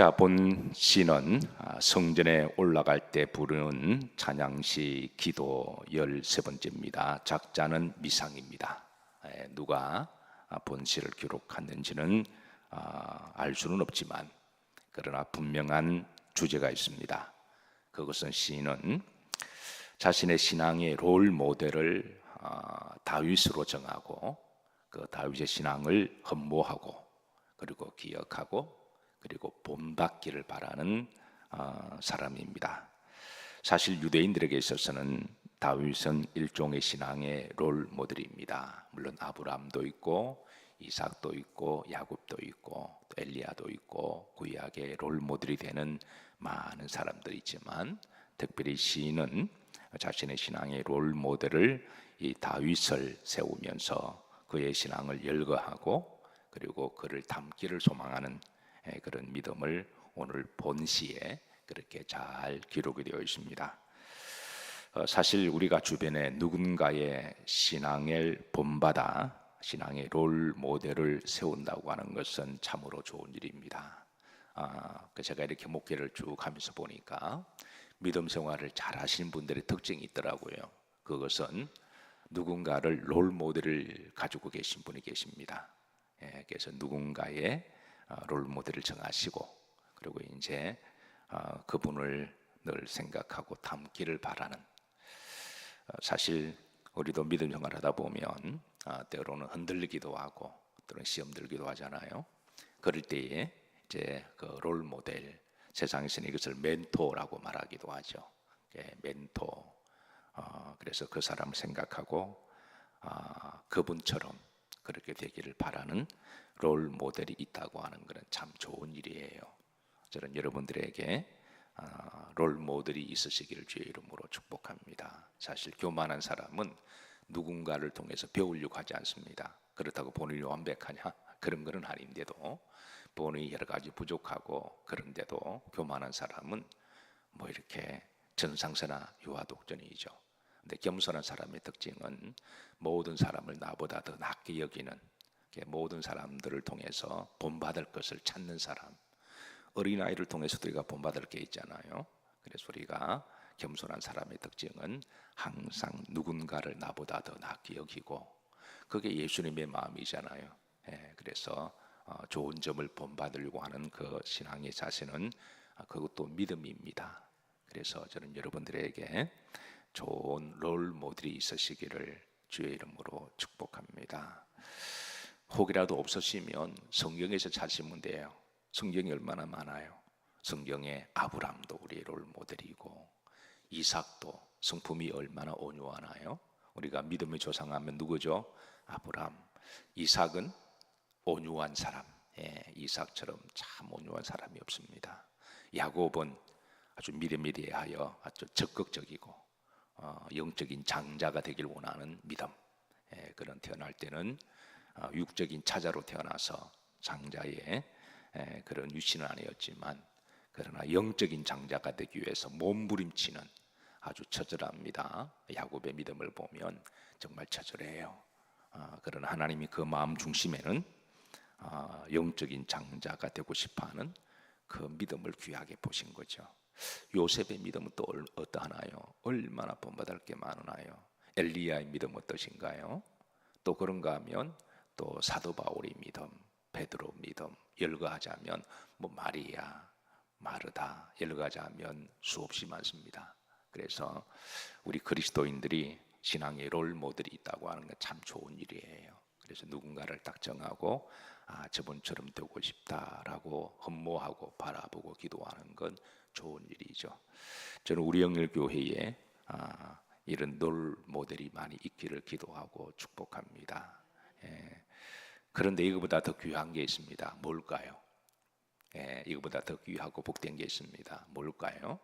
자, 본 시는 성전에 올라갈 때 부르는 찬양시 기도 13번째입니다. 작자는 미상입니다. 누가 본 시를 기록했는지는 알 수는 없지만 그러나 분명한 주제가 있습니다. 그것은 시인은 자신의 신앙의 롤 모델을 다윗으로 정하고 그 다윗의 신앙을 흠모하고 그리고 기억하고 그리고 본받기를 바라는 사람입니다. 사실 유대인들에게 있어서는 다윗은 일종의 신앙의 롤 모델입니다. 물론 아브라함도 있고 이삭도 있고 야곱도 있고 엘리야도 있고 구약의 롤 모델이 되는 많은 사람들이 있지만 특별히 시인은 자신의 신앙의 롤 모델을 이 다윗을 세우면서 그의 신앙을 열거하고 그리고 그를 닮기를 소망하는 그런 믿음을 오늘 본 시에 그렇게 잘 기록이 되어 있습니다. 사실 우리가 주변에 누군가의 신앙을 본받아 신앙의 롤 모델을 세운다고 하는 것은 참으로 좋은 일입니다. 제가 이렇게 목회를 쭉 하면서 보니까 믿음 생활을 잘 하시는 분들의 특징이 있더라고요. 그것은 누군가를 롤 모델을 가지고 계신 분이 계십니다. 그래서 누군가의 롤 모델을 정하시고 그리고 이제 그분을 늘 생각하고 닮기를 바라는 사실 우리도 믿음 생활하다 보면 때로는 흔들리기도 하고 또는 시험 들기도 하잖아요. 그럴 때에 이제 그 롤 모델 세상에서는 이것을 멘토라고 말하기도 하죠. 멘토. 그래서 그 사람을 생각하고 그분처럼 그렇게 되기를 바라는 롤 모델이 있다고 하는 것은 참 좋은 일이에요. 저는 여러분들에게 롤 모델이 있으시기를 주의 이름으로 축복합니다. 사실 교만한 사람은 누군가를 통해서 배우려고 하지 않습니다. 그렇다고 본인이 완벽하냐? 그런 것은 아닌데도 본인이 여러 가지 부족하고 그런데도 교만한 사람은 뭐 이렇게 전상세나 유아독존이죠. 근데 겸손한 사람의 특징은 모든 사람을 나보다 더 낮게 여기는 모든 사람들을 통해서 본받을 것을 찾는 사람. 어린아이를 통해서도 우리가 본받을 게 있잖아요. 그래서 우리가 겸손한 사람의 특징은 항상 누군가를 나보다 더 낮게 여기고 그게 예수님의 마음이잖아요. 그래서 좋은 점을 본받으려고 하는 그 신앙의 자세는 그것도 믿음입니다. 그래서 저는 여러분들에게 좋은 롤 모델이 있으시기를 주의 이름으로 축복합니다. 혹이라도 없으시면 성경에서 찾으시면 돼요. 성경이 얼마나 많아요. 성경에 아브람도 우리의 롤 모델이고 이삭도 성품이 얼마나 온유하나요. 우리가 믿음의 조상하면 누구죠? 아브람. 이삭은 온유한 사람. 이삭처럼 참 온유한 사람이 없습니다. 야곱은 아주 미래미래하여 아주 적극적이고 영적인 장자가 되길 원하는 믿음. 그런 태어날 때는 육적인 차자로 태어나서 장자의 그런 유치는 아니었지만 그러나 영적인 장자가 되기 위해서 몸부림치는 아주 처절합니다. 야곱의 믿음을 보면 정말 처절해요. 그러나 하나님이 그 마음 중심에는 영적인 장자가 되고 싶어하는 그 믿음을 귀하게 보신 거죠. 요셉의 믿음은 또 어떠하나요? 얼마나 본받을 게 많으나요? 엘리야의 믿음 어떠신가요? 또 그런가 하면 또 사도 바울의 믿음, 베드로 믿음, 열거하자면 뭐 마리아, 마르다 열거하자면 수없이 많습니다. 그래서 우리 그리스도인들이 신앙의 롤 모델이 있다고 하는 건 참 좋은 일이에요. 그래서 누군가를 딱 정하고 저분처럼 되고 싶다라고 흠모하고 바라보고 기도하는 건 좋은 일이죠. 저는 우리 영일교회에 이런 롤 모델이 많이 있기를 기도하고 축복합니다. 그런데 이거보다 더 귀한 게 있습니다. 뭘까요? 이거보다 더 귀하고 복된 게 있습니다. 뭘까요?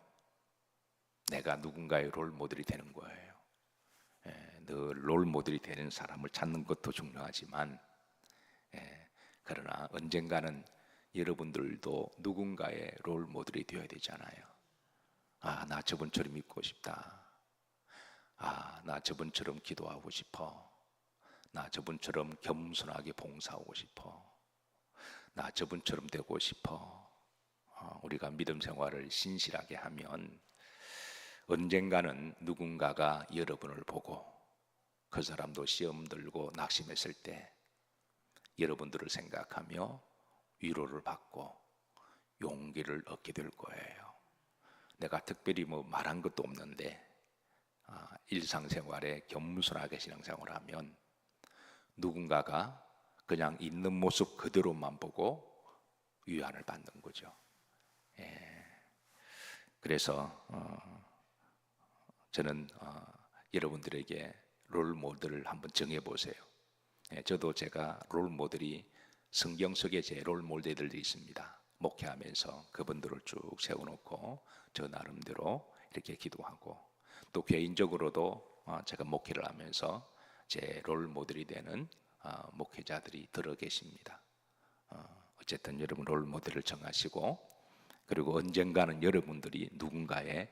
내가 누군가의 롤 모델이 되는 거예요. 늘 롤 모델이 되는 사람을 찾는 것도 중요하지만 그러나 언젠가는 여러분들도 누군가의 롤 모델이 되어야 되잖아요. 나 저분처럼 믿고 싶다. 나 저분처럼 기도하고 싶어. 나 저분처럼 겸손하게 봉사하고 싶어. 나 저분처럼 되고 싶어. 우리가 믿음 생활을 신실하게 하면 언젠가는 누군가가 여러분을 보고 그 사람도 시험 들고 낙심했을 때 여러분들을 생각하며 위로를 받고 용기를 얻게 될 거예요. 내가 특별히 뭐 말한 것도 없는데 일상생활에 겸손하게 신앙생활을 하면 누군가가 그냥 있는 모습 그대로만 보고 위안을 받는 거죠. 그래서 저는 여러분들에게 롤 모델을 한번 정해 보세요. 저도 제가 롤 모델이 성경 속에 제 롤 모델들이 있습니다. 목회하면서 그분들을 쭉 세워놓고 저 나름대로 이렇게 기도하고 또 개인적으로도 제가 목회를 하면서 제 롤 모델이 되는 목회자들이 들어 계십니다. 어쨌든 여러분 롤 모델을 정하시고 그리고 언젠가는 여러분들이 누군가의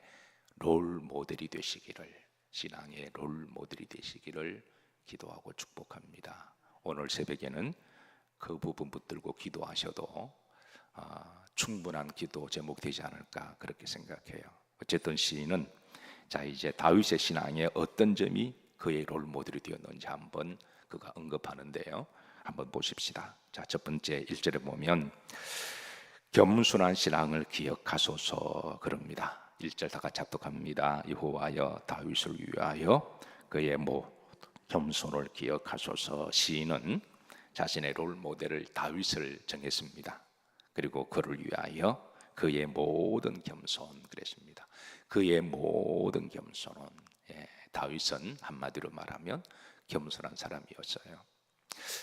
롤 모델이 되시기를, 신앙의 롤 모델이 되시기를 기도하고 축복합니다. 오늘 새벽에는 그 부분 붙들고 기도하셔도 충분한 기도 제목 되지 않을까 그렇게 생각해요. 어쨌든 시인은 자 이제 다윗의 신앙에 어떤 점이 그의 롤 모델이 되었는지 한번 그가 언급하는데요. 한번 보십시다. 자, 첫 번째 1절에 보면 겸손한 신앙을 기억하소서 그럽니다. 1절 다 같이 합독합니다. 여호와여 다윗을 위하여 그의 겸손을 기억하소서. 시인은 자신의 롤 모델을 다윗을 정했습니다. 그리고 그를 위하여 그의 모든 겸손 그랬습니다. 그의 모든 겸손은 다윗은 한마디로 말하면 겸손한 사람이었어요.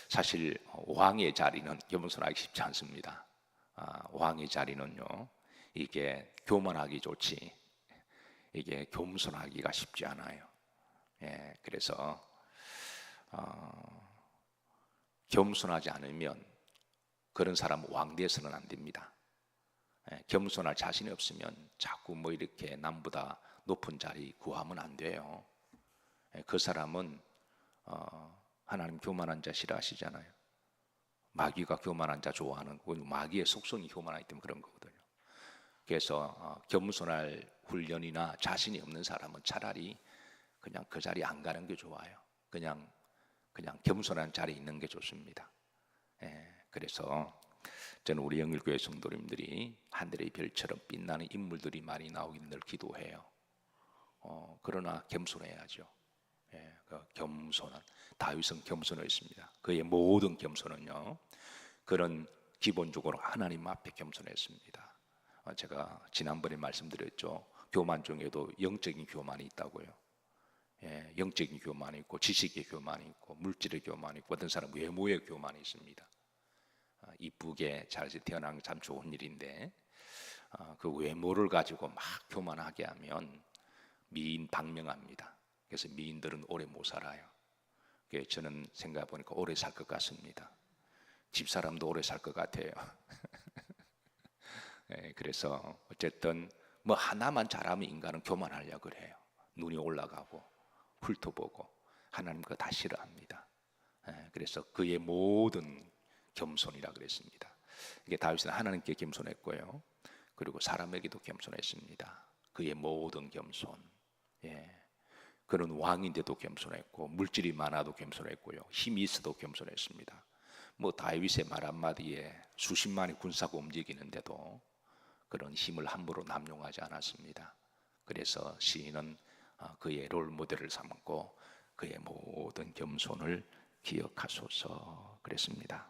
사실 왕의 자리는 겸손하기 쉽지 않습니다. 왕의 자리는요, 이게 교만하기 좋지 이게 겸손하기가 쉽지 않아요. 그래서 겸손하지 않으면 그런 사람은 왕대해서는 안 됩니다. 겸손할 자신이 없으면 자꾸 뭐 이렇게 남보다 높은 자리 구하면 안 돼요. 그 사람은 하나님 교만한 자 싫어하시잖아요. 마귀가 교만한 자 좋아하는 마귀의 속성이 교만하기 때문에 그런 거거든요. 그래서 겸손할 훈련이나 자신이 없는 사람은 차라리 그냥 그 자리에 안 가는 게 좋아요. 그냥 겸손한 자리에 있는 게 좋습니다. 그래서 저는 우리 영일교회 성도님들이 하늘의 별처럼 빛나는 인물들이 많이 나오기를 늘 기도해요. 그러나 겸손해야죠. 그 겸손한 다윗은 겸손했습니다. 그의 모든 겸손은요, 그런 기본적으로 하나님 앞에 겸손했습니다. 제가 지난번에 말씀드렸죠. 교만 중에도 영적인 교만이 있다고요. 영적인 교만이 있고 지식의 교만이 있고 물질의 교만이 있고 어떤 사람 외모의 교만이 있습니다. 이쁘게 잘 태어난 참 좋은 일인데 그 외모를 가지고 막 교만하게 하면 미인 방명합니다. 그래서 미인들은 오래 못 살아요. 저는 생각해 보니까 오래 살 것 같습니다. 집사람도 오래 살 것 같아요. 그래서 어쨌든 뭐 하나만 잘하면 인간은 교만하려고 그래요. 눈이 올라가고 훑어보고 하나님 거 다 싫어합니다. 그래서 그의 모든 겸손이라 그랬습니다. 이게 다윗은 하나님께 겸손했고요. 그리고 사람에게도 겸손했습니다. 그의 모든 겸손. 그는 왕인데도 겸손했고 물질이 많아도 겸손했고요. 힘이 있어도 겸손했습니다. 뭐 다윗의 말 한마디에 수십만의 군사가 움직이는데도 그런 힘을 함부로 남용하지 않았습니다. 그래서 시인은 그의 롤 모델을 삼고 그의 모든 겸손을 기억하소서 그랬습니다.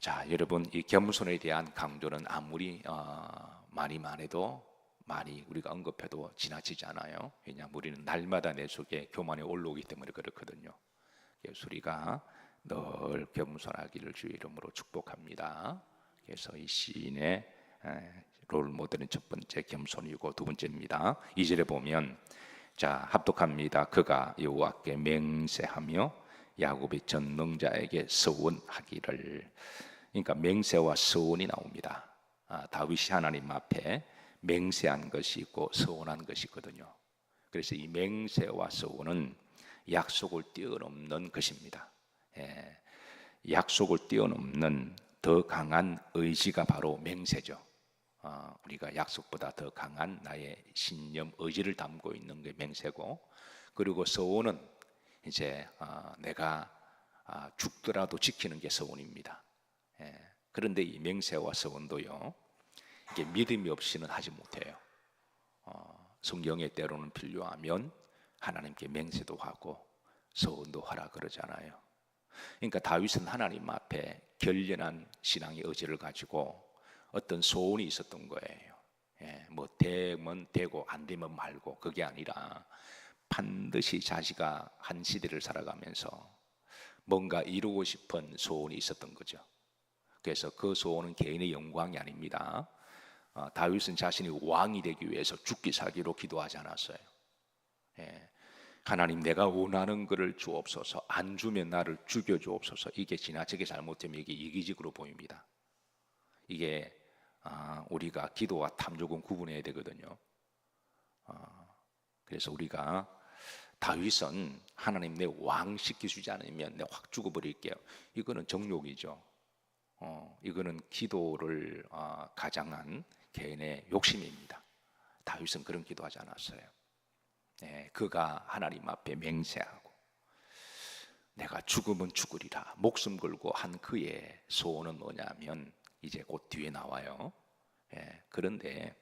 자, 여러분 이 겸손에 대한 강조는 아무리 많이 말해도 많이 우리가 언급해도 지나치지 않아요. 왜냐하면 우리는 날마다 내 속에 교만이 올라오기 때문에 그렇거든요. 그래서 우리가 늘 겸손하기를 주의 이름으로 축복합니다. 그래서 이 시인의 롤 모델은 첫 번째 겸손이고 두 번째입니다. 2절에 보면 자 합독합니다. 그가 여호와께 맹세하며 야곱의 전능자에게 서원하기를. 그러니까 맹세와 서원이 나옵니다. 다윗이 하나님 앞에 맹세한 것이 있고 서원한 것이 있거든요. 그래서 이 맹세와 서원은 약속을 뛰어넘는 것입니다. 약속을 뛰어넘는 더 강한 의지가 바로 맹세죠. 우리가 약속보다 더 강한 나의 신념, 의지를 담고 있는 게 맹세고, 그리고 서원은 이제 내가 죽더라도 지키는 게 서원입니다. 예. 그런데 이 맹세와 서원도요, 이게 믿음이 없이는 하지 못해요. 성경에 때로는 필요하면 하나님께 맹세도 하고 서원도 하라 그러잖아요. 그러니까 다윗은 하나님 앞에 결연한 신앙의 의지를 가지고 어떤 소원이 있었던 거예요. 예, 뭐 되면 되고 안 되면 말고, 그게 아니라 반드시 자기가 한 시대를 살아가면서 뭔가 이루고 싶은 소원이 있었던 거죠. 그래서 그 소원은 개인의 영광이 아닙니다. 다윗은 자신이 왕이 되기 위해서 죽기 살기로 기도하지 않았어요. 예, 하나님, 내가 원하는 것을 주옵소서, 안 주면 나를 죽여 주옵소서. 이게 지나치게 잘못되면 이게 이기적으로 보입니다. 이게 우리가 기도와 탐욕은 구분해야 되거든요. 그래서 우리가 다윗은 하나님 내 왕 시키주지 않으면 내가 확 죽어버릴게요. 이거는 정욕이죠. 이거는 기도를 가장한 개인의 욕심입니다. 다윗은 그런 기도하지 않았어요. 네, 그가 하나님 앞에 맹세하고 내가 죽으면 죽으리라 목숨 걸고 한 그의 소원은 뭐냐면 이제 곧 뒤에 나와요. 예, 그런데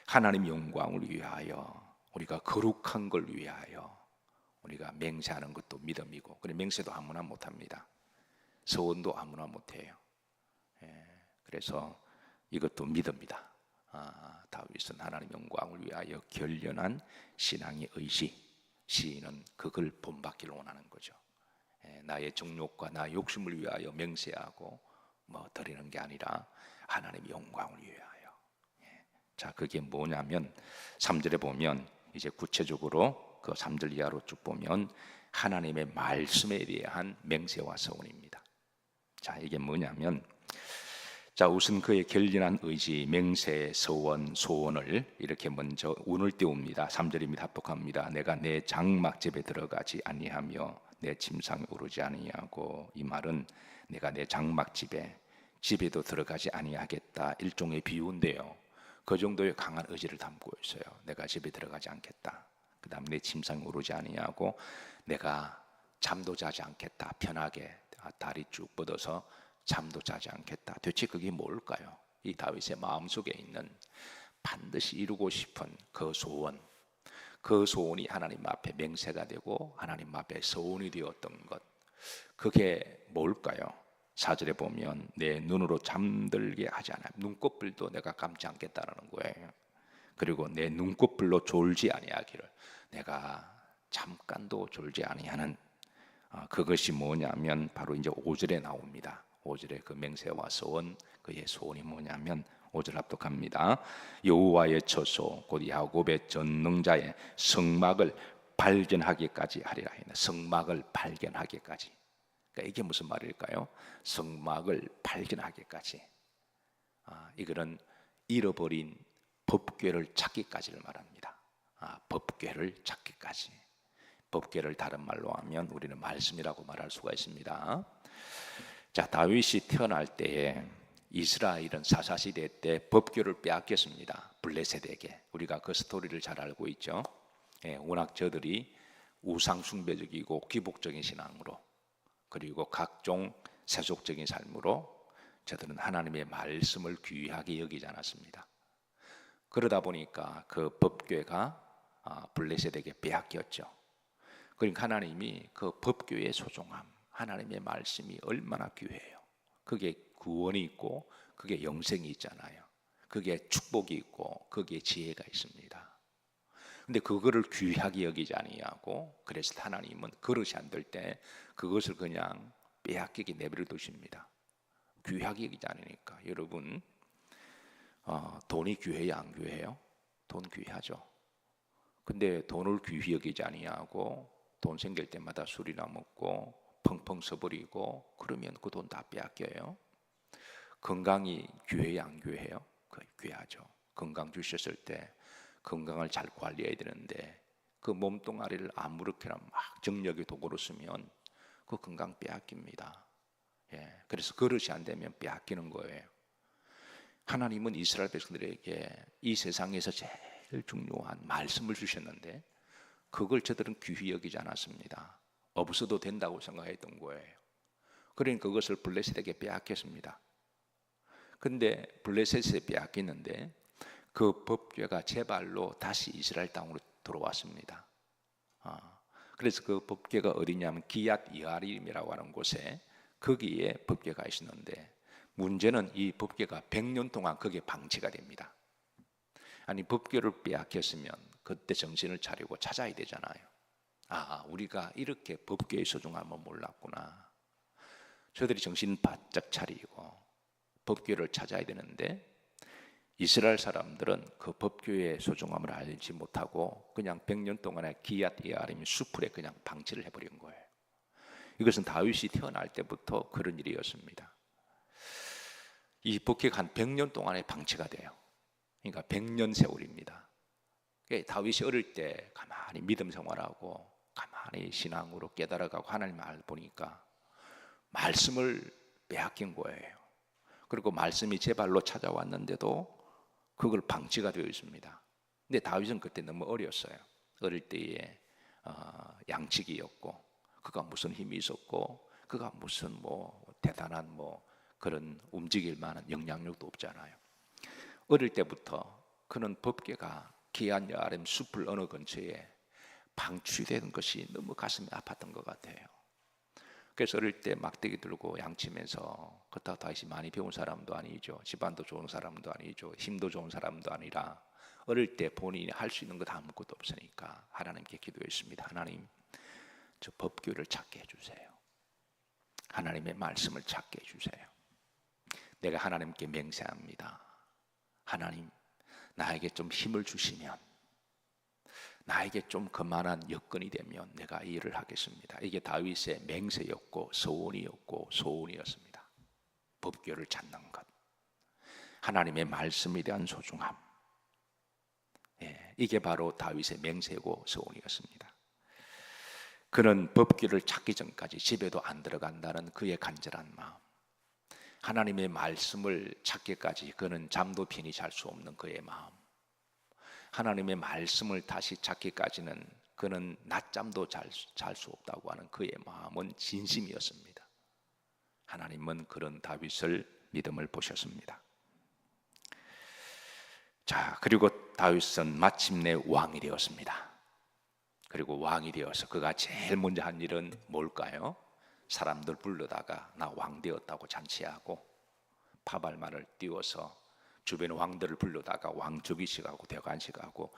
하나님 영광을 위하여, 우리가 거룩한 걸 위하여 우리가 맹세하는 것도 믿음이고, 그래 맹세도 아무나 못합니다. 서원도 아무나 못해요. 예, 그래서 이것도 믿음이다. 다윗은 하나님 영광을 위하여 결연한 신앙의 의지, 시인은 그걸 본받기를 원하는 거죠. 예, 나의 정욕과 나의 욕심을 위하여 맹세하고 뭐 드리는 게 아니라 하나님의 영광을 위하여. 예, 자, 그게 뭐냐면 3절에 보면 이제 구체적으로 그 3절 이하로 쭉 보면 하나님의 말씀에 대한 맹세와 서원입니다. 자, 이게 뭐냐면, 자, 우선 그의 결연한 의지, 맹세, 서원, 소원을 이렇게 먼저 운을 띄웁니다. 3절입니다. 합독합니다. 내가 내 장막집에 들어가지 아니하며 내 침상에 오르지 아니하고, 이 말은 내가 내 장막집에, 집에도 들어가지 아니하겠다, 일종의 비유인데요, 그 정도의 강한 의지를 담고 있어요. 내가 집에 들어가지 않겠다. 그 다음에 내 침상에 오르지 아니하고 내가 잠도 자지 않겠다. 편하게 다리 쭉 뻗어서 잠도 자지 않겠다. 대체 그게 뭘까요? 이 다윗의 마음속에 있는 반드시 이루고 싶은 그 소원, 그 소원이 하나님 앞에 맹세가 되고 하나님 앞에 서원이 되었던 것, 그게 뭘까요? 4절에 보면 내 눈으로 잠들게 하지 않아, 눈꺼풀도 내가 감지 않겠다라는 거예요. 그리고 내 눈꺼풀로 졸지 아니하기를, 내가 잠깐도 졸지 아니하는, 그것이 뭐냐면 바로 이제 5절에 나옵니다. 5절에 그 맹세와 소원, 그의 소원이 뭐냐면 5절 합독합니다. 여호와의 처소 곧 야곱의 전능자의 성막을 발견하기까지 하리라 했네. 성막을 발견하기까지. 그러니까 이게 무슨 말일까요? 성막을 발견하기까지. 이거는 잃어버린 법궤를 찾기까지를 말합니다. 법궤를 찾기까지. 법궤를 다른 말로 하면 우리는 말씀이라고 말할 수가 있습니다. 자, 다윗이 태어날 때에 이스라엘은 사사시대 때 법궤를 빼앗겼습니다. 블레셋에게. 우리가 그 스토리를 잘 알고 있죠. 예, 워낙 저들이 우상숭배적이고 귀복적인 신앙으로, 그리고 각종 세속적인 삶으로 저들은 하나님의 말씀을 귀하게 여기지 않았습니다. 그러다 보니까 그 법궤가 블레셋에게 빼앗겼죠. 그러니까 하나님이 그 법궤의 소중함, 하나님의 말씀이 얼마나 귀해요. 그게 구원이 있고 그게 영생이 있잖아요. 그게 축복이 있고 그게 지혜가 있습니다. 근데 그거를 귀하게 여기지 아니하고, 그래서 하나님은 그릇이 안 될 때 그것을 그냥 빼앗기게 내버려 두십니다. 귀하게 여기지 않으니까. 여러분, 돈이 귀해요, 안 귀해요? 돈 귀하죠. 근데 돈을 귀히 여기지 아니하고 돈 생길 때마다 술이나 먹고 펑펑 써버리고 그러면 그 돈 다 빼앗겨요. 건강이 귀해요, 안 귀해요? 귀하죠. 건강 주셨을 때 건강을 잘 관리해야 되는데 그 몸뚱아리를 아무렇게나 막 정력의 도구로 쓰면 그 건강 빼앗깁니다. 예, 그래서 그릇이 안 되면 빼앗기는 거예요. 하나님은 이스라엘 백성들에게 이 세상에서 제일 중요한 말씀을 주셨는데 그걸 저들은 귀히 여기지 않았습니다. 없어도 된다고 생각했던 거예요. 그러니까 그것을 블레셋에게 빼앗겼습니다. 근데 블레셋에 빼앗겼는데 그 법궤가 제 발로 다시 이스라엘 땅으로 들어왔습니다. 그래서 그 법궤가 어디냐면 기얏 여아림이라고 하는 곳에 거기에 법궤가 있었는데 문제는 이 법궤가 100년 동안 거기에 방치가 됩니다. 아니 법궤를 빼앗겼으면 그때 정신을 차리고 찾아야 되잖아요. 우리가 이렇게 법궤의 소중함을 몰랐구나. 저들이 정신 바짝 차리고 법궤를 찾아야 되는데 이스라엘 사람들은 그 법궤의 소중함을 알지 못하고 그냥 100년 동안의 기얏 여아림 수풀에 그냥 방치를 해버린 거예요. 이것은 다윗이 태어날 때부터 그런 일이었습니다. 이 법궤가 한 100년 동안에 방치가 돼요. 그러니까 100년 세월입니다. 다윗이 어릴 때 가만히 믿음 생활하고 가만히 신앙으로 깨달아가고 하나님 말 보니까 말씀을 빼앗긴 거예요. 그리고 말씀이 제 발로 찾아왔는데도 그걸 방치가 되어 있습니다. 근데 다윗은 그때 너무 어렸어요. 어릴 때에 양치기였고 그가 무슨 힘이 있었고 그가 무슨 대단한 그런 움직일 만한 영향력도 없잖아요. 어릴 때부터 그는 법궤가 기얏 여아림 숲을 어느 근처에 방치된 것이 너무 가슴이 아팠던 것 같아요. 그래서 어릴 때 막대기 들고 양치면서 그렇다고 다윗이 많이 배운 사람도 아니죠. 집안도 좋은 사람도 아니죠. 힘도 좋은 사람도 아니라 어릴 때 본인이 할 수 있는 것 아무것도 없으니까 하나님께 기도했습니다. 하나님, 저 법궤를 찾게 해주세요. 하나님의 말씀을 찾게 해주세요. 내가 하나님께 맹세합니다. 하나님, 나에게 좀 힘을 주시면, 나에게 좀 그만한 여건이 되면 내가 이 일을 하겠습니다. 이게 다윗의 맹세였고 소원이었습니다. 법궤를 찾는 것, 하나님의 말씀에 대한 소중함, 이게 바로 다윗의 맹세고 소원이었습니다. 그는 법궤를 찾기 전까지 집에도 안 들어간다는 그의 간절한 마음, 하나님의 말씀을 찾기까지 그는 잠도 편히 잘 수 없는 그의 마음, 하나님의 말씀을 다시 찾기까지는 그는 낮잠도 잘 수 없다고 하는 그의 마음은 진심이었습니다. 하나님은 그런 다윗을 믿음을 보셨습니다. 자, 그리고 다윗은 마침내 왕이 되었습니다. 그리고 왕이 되어서 그가 제일 먼저 한 일은 뭘까요? 사람들 불러다가 나 왕 되었다고 잔치하고 파발만을 띄워서 주변 왕들을 불러다가 왕족이식하고 대관식하고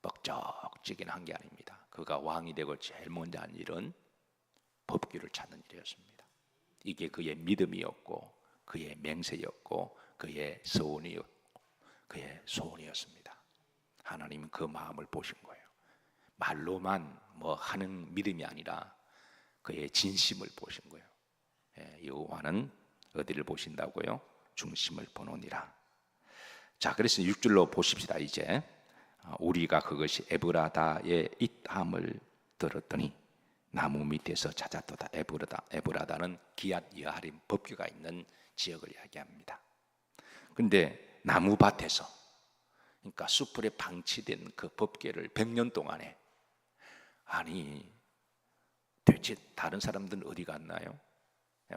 뻑적지긴 한 게 아닙니다. 그가 왕이 되고 제일 먼저 한 일은 법궤를 찾는 일이었습니다. 이게 그의 믿음이었고 그의 맹세였고 그의 소원이었습니다. 하나님은 그 마음을 보신 거예요. 말로만 하는 믿음이 아니라 그의 진심을 보신 거예요. 여호와는 어디를 보신다고요? 중심을 보노니라. 자, 그래서 6절로 보십시다. 이제 우리가 그것이 에브라다에 있함을 들었더니 나무 밑에서 찾았도다. 에브라다는 기얏 여아림 법궤가 있는 지역을 이야기합니다. 근데 나무밭에서, 그러니까 숲풀에 방치된 그 법궤를 100년 동안에, 아니 도대체 다른 사람들은 어디 갔나요?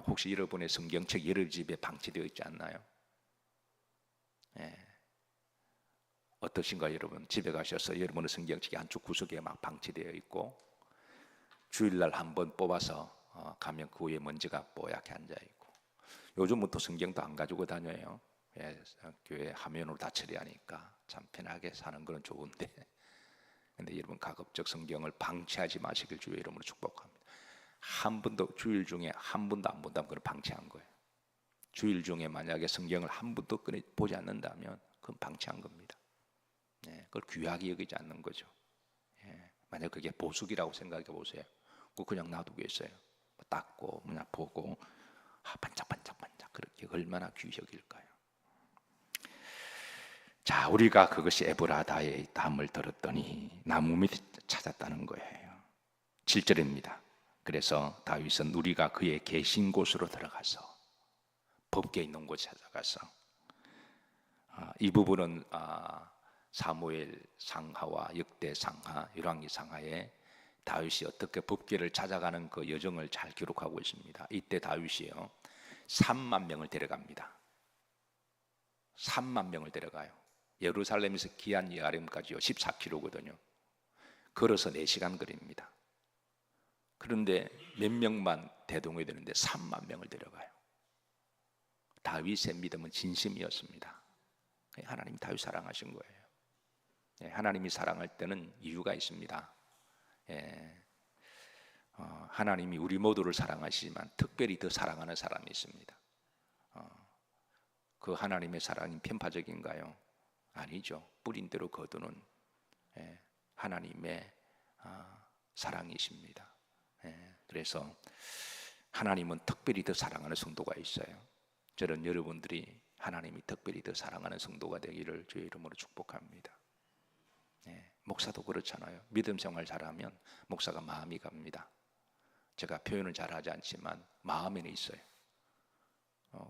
혹시 여러분의 성경책 여러 집에 방치되어 있지 않나요? 어떠신가요, 여러분? 집에 가셔서 여러분의 성경책이 한쪽 구석에 막 방치되어 있고 주일날 한번 뽑아서 가면 그 위에 먼지가 뽀얗게 앉아있고, 요즘은 또 성경도 안 가지고 다녀요. 교회 화면으로 다 처리하니까 참 편하게 사는 건 좋은데, 근데 여러분 가급적 성경을 방치하지 마시길 주의 이름으로 축복합니다. 한 번도, 주일 중에 한 번도 안 본다면 그건 방치한 거예요. 주일 중에 만약에 성경을 한 번도 보지 않는다면 그건 방치한 겁니다. 그걸 귀하게 여기지 않는 거죠. 만약 그게 보석이라고 생각해 보세요. 그냥 놔두고 있어요. 닦고 그냥 보고 반짝반짝반짝, 그렇게 얼마나 귀히 여길까요? 자, 우리가 그것이 에브라다에 있다함을 들었더니 나무 밑에 찾았다는 거예요. 7절입니다. 그래서 다윗은 우리가 그의 계신 곳으로 들어가서 법궤 있는 곳에 찾아가서 이 부분은 사무엘 상하와 역대 상하, 열왕기 상하에 다윗이 어떻게 법궤를 찾아가는 그 여정을 잘 기록하고 있습니다. 이때 다윗이요 3만 명을 데려갑니다. 3만 명을 데려가요. 예루살렘에서 기한 예루살렘까지요 14km거든요. 걸어서 4시간 거리입니다. 그런데 몇 명만 대동해야 되는데 3만 명을 데려가요. 다윗의 믿음은 진심이었습니다. 하나님이 다윗 사랑하신 거예요. 하나님이 사랑할 때는 이유가 있습니다. 하나님이 우리 모두를 사랑하시지만 특별히 더 사랑하는 사람이 있습니다. 그 하나님의 사랑이 편파적인가요? 아니죠. 뿌린 대로 거두는 하나님의 사랑이십니다. 그래서 하나님은 특별히 더 사랑하는 성도가 있어요. 저는 여러분들이 하나님이 특별히 더 사랑하는 성도가 되기를 주의 이름으로 축복합니다. 목사도 그렇잖아요. 믿음 생활 잘하면 목사가 마음이 갑니다. 제가 표현을 잘하지 않지만 마음에는 있어요.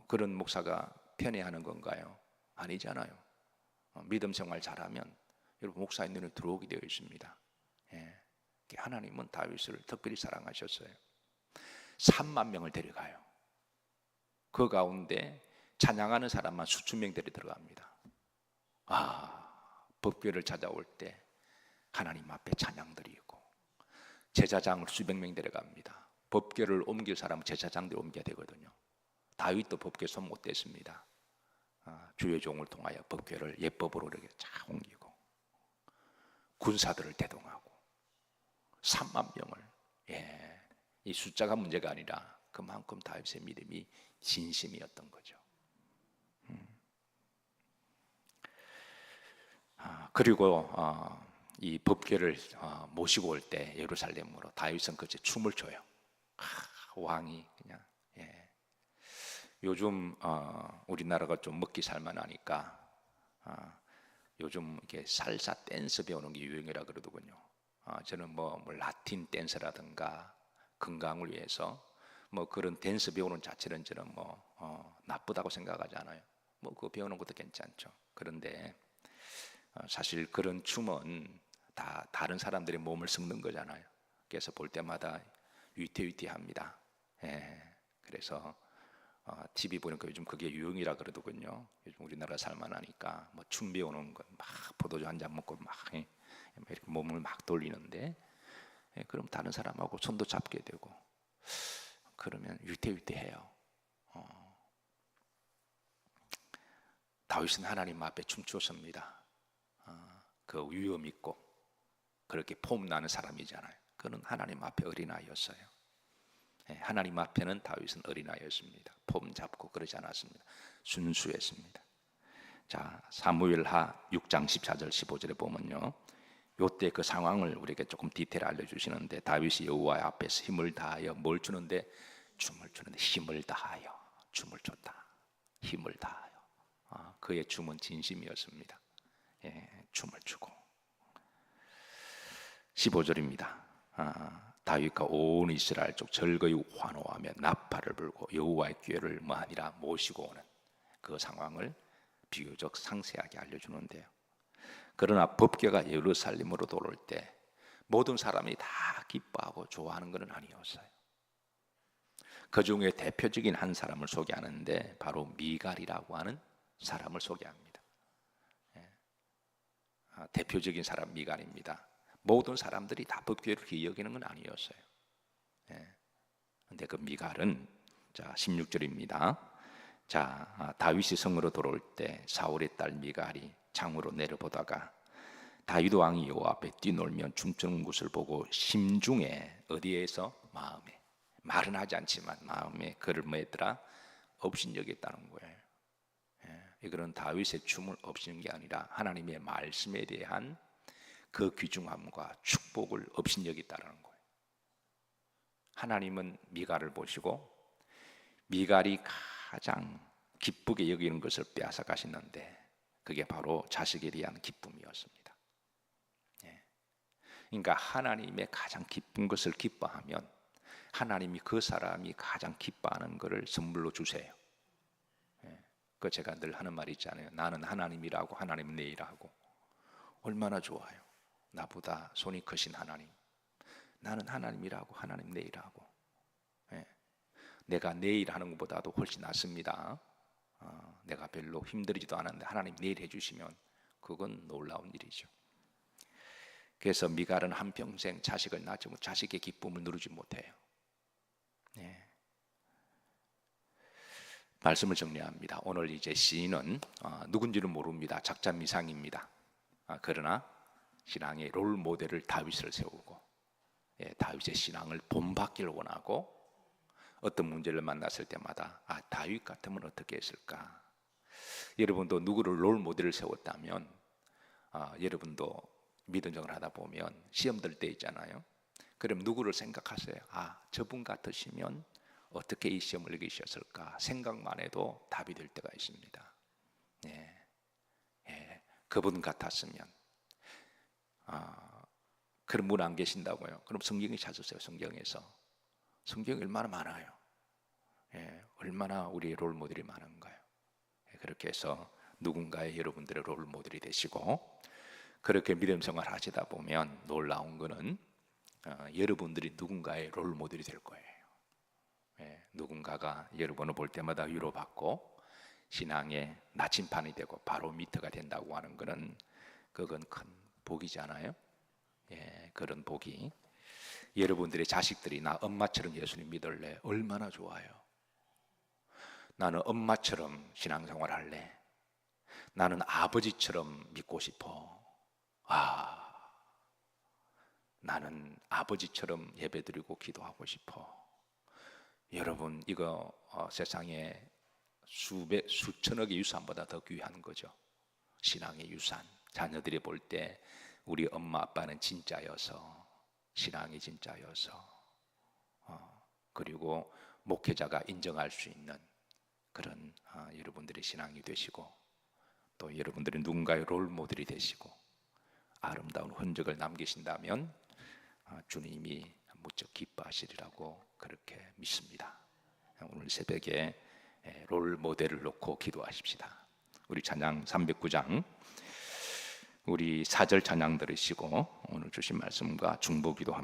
그런 목사가 편애하는 건가요? 아니잖아요. 믿음 생활 잘하면 여러분 목사의 눈에 들어오게 되어 있습니다. 하나님은 다윗을 특별히 사랑하셨어요. 3만 명을 데려가요. 그 가운데 찬양하는 사람만 수천 명 들어갑니다. 법궤를 찾아올 때 하나님 앞에 찬양들이 있고 제사장을 수백 명 데려갑니다. 법궤를 옮길 사람은 제사장들이 옮겨야 되거든요. 다윗도 법궤 손 못 댔습니다. 주의 종을 통하여 법궤를 예법으로 이렇게 쫙 옮기고 군사들을 대동하고 3만 명을 이 숫자가 문제가 아니라 그만큼 다윗의 믿음이 진심이었던 거죠. 그리고 이 법궤를 모시고 올 때 예루살렘으로 다윗은 그때 춤을 춰요. 왕이 그냥 요즘 우리나라가 좀 먹기 살만하니까 요즘 이렇게 살사 댄스 배우는 게 유행이라 그러더군요. 저는 뭐 라틴 댄스라든가 건강을 위해서 뭐 그런 댄스 배우는 자체는 저는 뭐 나쁘다고 생각하지 않아요. 뭐 그거 배우는 것도 괜찮죠. 그런데 사실 그런 춤은 다 다른 사람들의 몸을 섞는 거잖아요. 그래서 볼 때마다 위태위태합니다. 그래서 TV 보니까 요즘 그게 유행이라 그러더군요. 요즘 우리나라 살만하니까 뭐 춤 배우는 거 막 포도주 한 잔 먹고 막 이렇게 몸을 막 돌리는데 그럼 다른 사람하고 손도 잡게 되고 그러면 위태위태해요. 다윗은 하나님 앞에 춤추었습니다. 그 위엄 있고 그렇게 폼 나는 사람이잖아요. 그는 하나님 앞에 어린아이였어요. 하나님 앞에는 다윗은 어린아이였습니다. 폼 잡고 그러지 않았습니다. 순수했습니다. 자, 사무엘하 6장 14절 15절에 보면요, 요때 그 상황을 우리에게 조금 디테일 알려주시는데 다윗이 여호와 앞에서 힘을 다하여 뭘 추는데? 춤을 추는데 힘을 다하여 춤을 췄다. 힘을 다하여 그의 춤은 진심이었습니다. 춤을 추고 15절입니다. 다윗과 온 이스라엘 족 즐거이 환호하며 나팔을 불고 여호와의 궤를 뭐하니라 모시고 오는 그 상황을 비교적 상세하게 알려주는데요. 그러나 법궤가 예루살렘으로 돌아올 때 모든 사람이 다 기뻐하고 좋아하는 것은 아니었어요. 그 중에 대표적인 한 사람을 소개하는데 바로 미갈이라고 하는 사람을 소개합니다. 대표적인 사람 미갈입니다. 모든 사람들이 다 법궤를 여기는 건 아니었어요. 근데 그 미갈은 자 16절입니다. 자, 다윗이 성으로 돌아올 때 사울의 딸 미갈이 창으로 내려보다가 다윗 왕이 여호와 앞에 뛰놀며 춤추는 것을 보고 심중에 어디에서 마음에 말은 하지 않지만 마음에 그를 뭐 했더라? 업신여겼다는 거예요. 이거는 다윗의 춤을 업신인 게 아니라 하나님의 말씀에 대한 그 귀중함과 축복을 업신여겼다는 거예요. 하나님은 미갈을 보시고 미갈이 가장 기쁘게 여기는 것을 빼앗아 가시는데 그게 바로 자식에 대한 기쁨이었습니다. 그러니까 하나님의 가장 기쁜 것을 기뻐하면 하나님이 그 사람이 가장 기뻐하는 것을 선물로 주세요. 그 제가 늘 하는 말이 있잖아요. 나는 하나님이라고 하나님은 내 일하고. 얼마나 좋아요. 나보다 손이 크신 하나님. 나는 하나님이라고 하나님 내 일하고. 예. 내가 내 일하는 것보다도 훨씬 낫습니다. 내가 별로 힘들지도 않은데 하나님 내 일 해주시면 그건 놀라운 일이죠. 그래서 미갈은 한평생 자식을 낳지만 자식의 기쁨을 누리지 못해요. 예. 말씀을 정리합니다. 오늘 이제 시인은 누군지는 모릅니다. 작자 미상입니다. 그러나 신앙의 롤 모델을 다윗을 세우고, 다윗의 신앙을 본받기를 원하고, 어떤 문제를 만났을 때마다 다윗 같으면 어떻게 했을까? 여러분도 누구를 롤 모델을 세웠다면, 여러분도 믿음정을 하다 보면 시험 들 때 있잖아요. 그럼 누구를 생각하세요? 저분 같으시면 어떻게 이 시험을 이기셨을까? 생각만 해도 답이 될 때가 있습니다. 그분 같았으면. 그런 분 안 계신다고요? 그럼 성경에 찾으세요. 성경에서. 성경이 얼마나 많아요. 얼마나 우리의 롤 모델이 많은가요? 그렇게 해서 누군가의 여러분들의 롤 모델이 되시고, 그렇게 믿음 생활 하시다 보면 놀라운 거는 여러분들이 누군가의 롤 모델이 될 거예요. 누군가가 여러분을 볼 때마다 위로받고 신앙의 나침판이 되고 바로미터가 된다고 하는 것은 그건 큰 복이잖아요. 그런 복이, 여러분들의 자식들이 나 엄마처럼 예수님 믿을래, 얼마나 좋아요. 나는 엄마처럼 신앙생활 할래, 나는 아버지처럼 믿고 싶어, 나는 아버지처럼 예배드리고 기도하고 싶어. 여러분, 이거 세상에 수천억의 유산보다 더 귀한 거죠. 신앙의 유산. 자녀들이 볼 때 우리 엄마 아빠는 진짜여서, 신앙이 진짜여서, 그리고 목회자가 인정할 수 있는 그런 여러분들의 신앙이 되시고, 또 여러분들이 누군가의 롤 모델이 되시고 아름다운 흔적을 남기신다면 주님이 무척 기뻐하시리라고 그렇게 믿습니다. 오늘 새벽에 롤 모델을 놓고 기도하십시다. 우리 찬양 309장, 우리 4절 찬양 들으시고 오늘 주신 말씀과 중보 기도합니다.